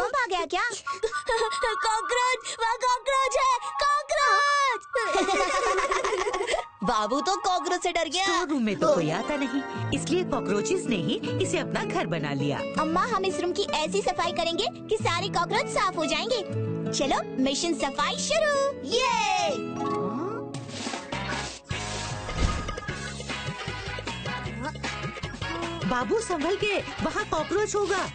बम आ गया क्या? कॉकरोच, वहाँ कॉकरोच है, कॉकरोच। बाबू तो कॉकरोच से डर गया। स्टोर रूम में तो कोई आता नहीं, इसलिए कॉकरोचेस ने ही इसे अपना घर बना लिया। अम्मा, हम इस रूम की ऐसी सफाई करेंगे कि सारे कॉकरोच साफ हो जाएंगे। चलो मिशन सफाई शुरू। ये बाबू संभल के, वहाँ कॉकरोच होगा।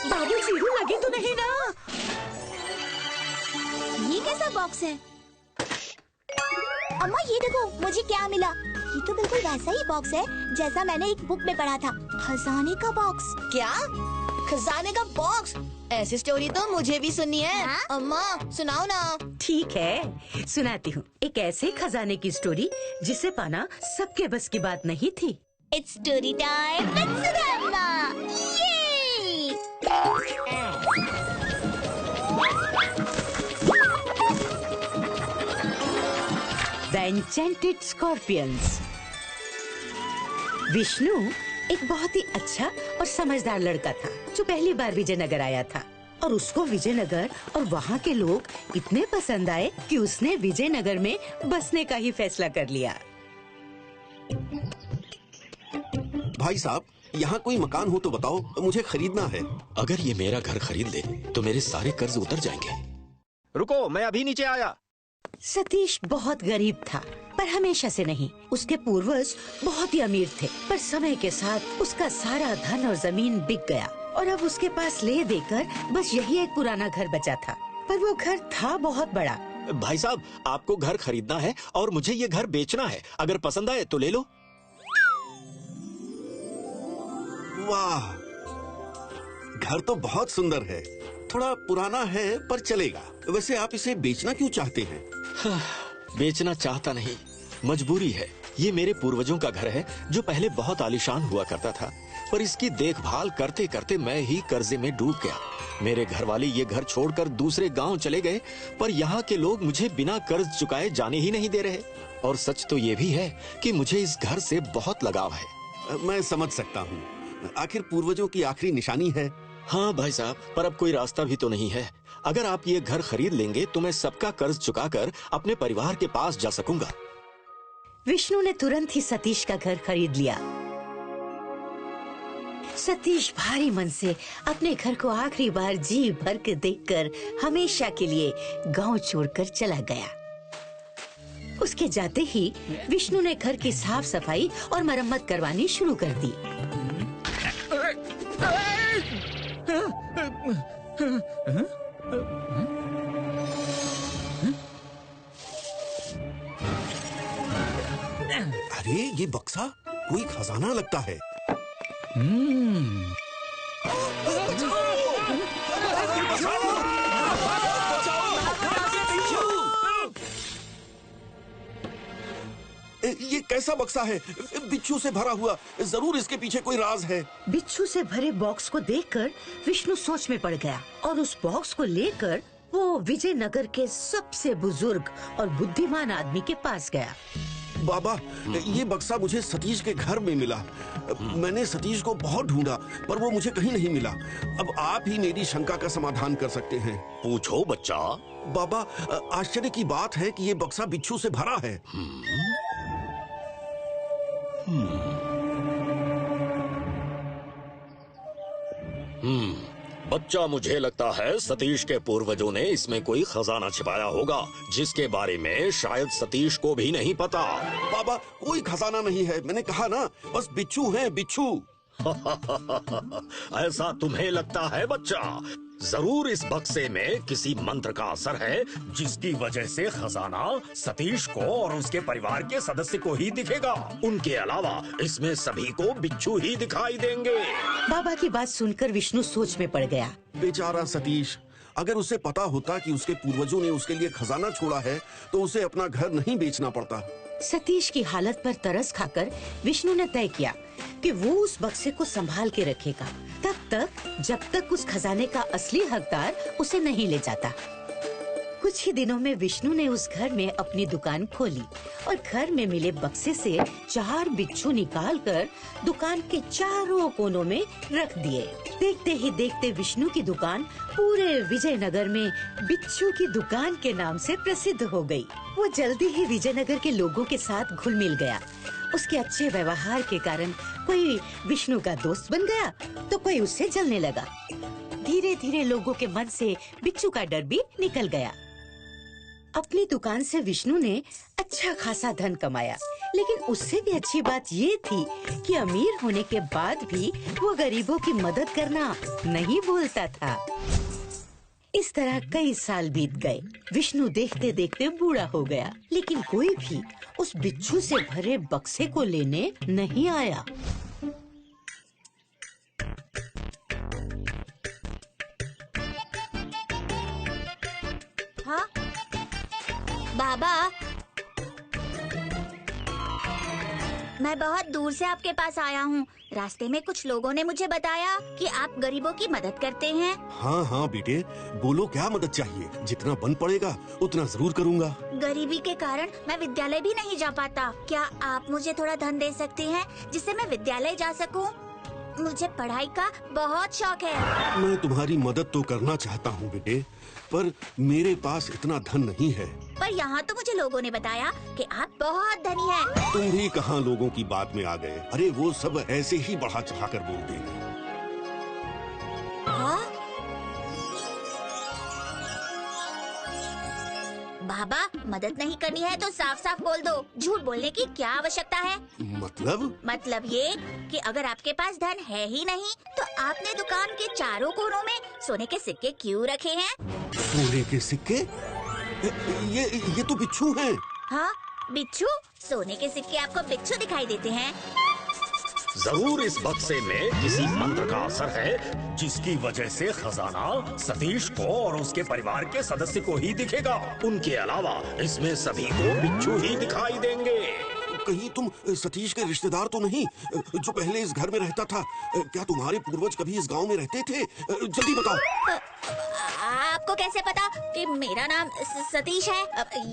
बाबू सीढ़ी लगी तो नहीं ना? ये कैसा बॉक्स है? अम्मा ये देखो, मुझे क्या मिला। ये तो बिल्कुल वैसा ही बॉक्स है जैसा मैंने एक बुक में पढ़ा था, खजाने का बॉक्स। क्या? खजाने का बॉक्स? ऐसी स्टोरी तो मुझे भी सुननी है। हाँ? अम्मा सुनाओ ना। ठीक है, सुनाती हूँ। एक ऐसे खजाने की स्टोरी जिसे पाना सबके बस की बात नहीं थी। इट्स स्टोरी टाइम विद सुधा। ये द एन्चेंटेड स्कॉर्पियंस। विष्णु एक बहुत ही अच्छा और समझदार लड़का था जो पहली बार विजयनगर आया था, और उसको विजयनगर और वहाँ के लोग इतने पसंद आए कि उसने विजयनगर में बसने का ही फैसला कर लिया। भाई साहब, यहाँ कोई मकान हो तो बताओ, मुझे खरीदना है। अगर ये मेरा घर खरीद ले तो मेरे सारे कर्ज उतर जाएंगे। रुको, मैं अभी नीचे आया। सतीश बहुत गरीब था, पर हमेशा से नहीं। उसके पूर्वज बहुत ही अमीर थे, पर समय के साथ उसका सारा धन और जमीन बिक गया और अब उसके पास ले देकर बस यही एक पुराना घर बचा था। पर वो घर था बहुत बड़ा। भाई साहब, आपको घर खरीदना है और मुझे ये घर बेचना है। अगर पसंद आए तो ले लो। वाह, घर तो बहुत सुंदर है। थोड़ा पुराना है पर चलेगा। वैसे आप इसे बेचना क्यों चाहते हैं? बेचना चाहता नहीं, मजबूरी है। ये मेरे पूर्वजों का घर है जो पहले बहुत आलीशान हुआ करता था, पर इसकी देखभाल करते करते मैं ही कर्जे में डूब गया। मेरे घर वाले ये घर छोड़कर दूसरे गांव चले गए, पर यहाँ के लोग मुझे बिना कर्ज चुकाए जाने ही नहीं दे रहे। और सच तो ये भी है कि मुझे इस घर से बहुत लगाव है। मैं समझ सकता हूँ, आखिर पूर्वजों की आखिरी निशानी है। हाँ भाई साहब, पर अब कोई रास्ता भी तो नहीं है। अगर आप ये घर खरीद लेंगे तो मैं सबका कर्ज चुकाकर अपने परिवार के पास जा सकूंगा। विष्णु ने तुरंत ही सतीश का घर खरीद लिया। सतीश भारी मन से अपने घर को आखिरी बार जी भर के देखकर हमेशा के लिए गांव छोड़कर चला गया। उसके जाते ही विष्णु ने घर की साफ सफाई और मरम्मत करवानी शुरू कर दी। अरे ये बक्सा कोई खजाना लगता है। ये कैसा बक्सा है? बिच्छू से भरा हुआ। जरूर इसके पीछे कोई राज है। बिच्छू से भरे बॉक्स को देखकर विष्णु सोच में पड़ गया और उस बॉक्स को लेकर वो विजयनगर के सबसे बुजुर्ग और बुद्धिमान आदमी के पास गया। बाबा, ये बक्सा मुझे सतीश के घर में मिला। मैंने सतीश को बहुत ढूंढा पर वो मुझे कहीं नहीं मिला। अब आप ही मेरी शंका का समाधान कर सकते हैं। पूछो बच्चा। बाबा, आश्चर्य की बात है कि ये बक्सा बिच्छू से भरा है। बच्चा, मुझे लगता है सतीश के पूर्वजों ने इसमें कोई खजाना छिपाया होगा जिसके बारे में शायद सतीश को भी नहीं पता। बाबा, कोई खजाना नहीं है। मैंने कहा ना, बस बिच्छू है, बिच्छू। ऐसा तुम्हें लगता है बच्चा? जरूर इस बक्से में किसी मंत्र का असर है जिसकी वजह से खजाना सतीश को और उसके परिवार के सदस्य को ही दिखेगा। उनके अलावा इसमें सभी को बिच्छू ही दिखाई देंगे। बाबा की बात सुनकर विष्णु सोच में पड़ गया। बेचारा सतीश, अगर उसे पता होता कि उसके पूर्वजों ने उसके लिए खजाना छोड़ा है तो उसे अपना घर नहीं बेचना पड़ता। सतीश की हालत पर तरस खाकर विष्णु ने तय किया कि वो उस बक्से को संभाल के रखेगा तब तक जब तक उस खजाने का असली हकदार उसे नहीं ले जाता। कुछ ही दिनों में विष्णु ने उस घर में अपनी दुकान खोली और घर में मिले बक्से से 4 बिच्छू निकालकर दुकान के चारों कोनों में रख दिए। देखते ही देखते विष्णु की दुकान पूरे विजयनगर में बिच्छू की दुकान के नाम से प्रसिद्ध हो गई। वो जल्दी ही विजयनगर के लोगों के साथ घुल मिल गया। उसके अच्छे व्यवहार के कारण कोई विष्णु का दोस्त बन गया तो कोई उससे जलने लगा। धीरे धीरे लोगों के मन से बिच्छू का डर भी निकल गया। अपनी दुकान से विष्णु ने अच्छा खासा धन कमाया, लेकिन उससे भी अच्छी बात ये थी कि अमीर होने के बाद भी वो गरीबों की मदद करना नहीं भूलता था। इस तरह कई साल बीत गए। विष्णु देखते देखते बूढ़ा हो गया, लेकिन कोई भी उस बिच्छू से भरे बक्से को लेने नहीं आया। हाँ बाबा, मैं बहुत दूर से आपके पास आया हूँ। रास्ते में कुछ लोगों ने मुझे बताया कि आप गरीबों की मदद करते हैं। हाँ हाँ बेटे, बोलो क्या मदद चाहिए। जितना बन पड़ेगा उतना जरूर करूँगा। गरीबी के कारण मैं विद्यालय भी नहीं जा पाता। क्या आप मुझे थोड़ा धन दे सकते हैं जिससे मैं विद्यालय जा सकूं? मुझे पढ़ाई का बहुत शौक है। मैं तुम्हारी मदद तो करना चाहता हूँ बेटे, पर मेरे पास इतना धन नहीं है। पर यहाँ तो मुझे लोगों ने बताया कि आप बहुत धनी हैं। तुम भी कहाँ लोगों की बात में आ गए। अरे वो सब ऐसे ही बढ़ा चढ़ा कर बोलते हैं। हाँ? बाबा, मदद नहीं करनी है तो साफ साफ बोल दो। झूठ बोलने की क्या आवश्यकता है? मतलब ये कि अगर आपके पास धन है ही नहीं तो आपने दुकान के चारों कोनों में सोने के सिक्के क्यों रखे हैं? सोने के सिक्के? ये तो बिच्छू हैं। हाँ, बिच्छू? सोने के सिक्के आपको बिच्छू दिखाई देते हैं? जरूर इस बक्से में किसी मंत्र का असर है जिसकी वजह से खजाना सतीश को और उसके परिवार के सदस्य को ही दिखेगा। उनके अलावा इसमें सभी को बिच्छू ही दिखाई देंगे। कहीं तुम सतीश के रिश्तेदार तो नहीं जो पहले इस घर में रहता था? क्या तुम्हारे पूर्वज कभी इस गांव में रहते थे? जल्दी बताओ। आपको कैसे पता कि मेरा नाम सतीश है?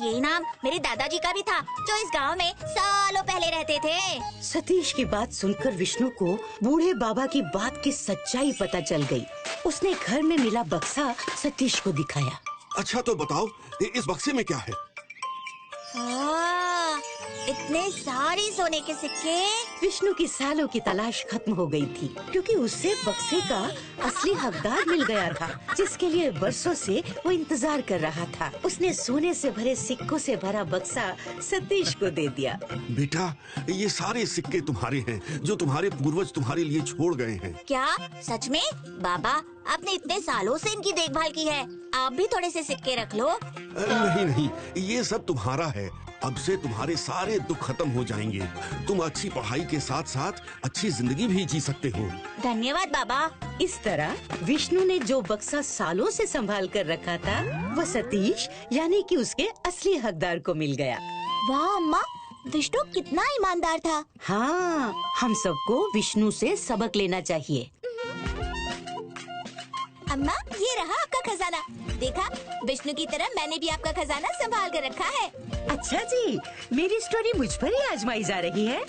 ये नाम मेरे दादाजी का भी था जो इस गांव में सालों पहले रहते थे। सतीश की बात सुनकर विष्णु को बूढ़े बाबा की बात की सच्चाई पता चल गई। उसने घर में मिला बक्सा सतीश को दिखाया। अच्छा तो बताओ, इस बक्से में क्या है? इतने सारे सोने के सिक्के। विष्णु की सालों की तलाश खत्म हो गई थी, क्योंकि उससे बक्से का असली हकदार मिल गया था, जिसके लिए वर्षों से वो इंतजार कर रहा था। उसने सोने से भरे सिक्कों से भरा बक्सा सतीश को दे दिया। बेटा, ये सारे सिक्के तुम्हारे हैं जो तुम्हारे पूर्वज तुम्हारे लिए छोड़ गए हैं। क्या सच में? बाबा, आपने इतने सालों से इनकी देखभाल की है, आप भी थोड़े से सिक्के रख लो। नहीं, ये सब तुम्हारा है। अब से तुम्हारे सारे दुख खत्म हो जाएंगे। तुम अच्छी पढ़ाई के साथ साथ अच्छी जिंदगी भी जी सकते हो। धन्यवाद बाबा। इस तरह विष्णु ने जो बक्सा सालों से संभाल कर रखा था वो सतीश यानी कि उसके असली हकदार को मिल गया। वाह अम्मा, विष्णु कितना ईमानदार था। हाँ, हम सबको विष्णु से सबक लेना चाहिए। अम्मा, ये रहा आपका खजाना। देखा, विष्णु की तरह मैंने भी आपका खजाना संभाल कर रखा है। अच्छा जी, मेरी स्टोरी मुझ पर ही आजमाई जा रही है।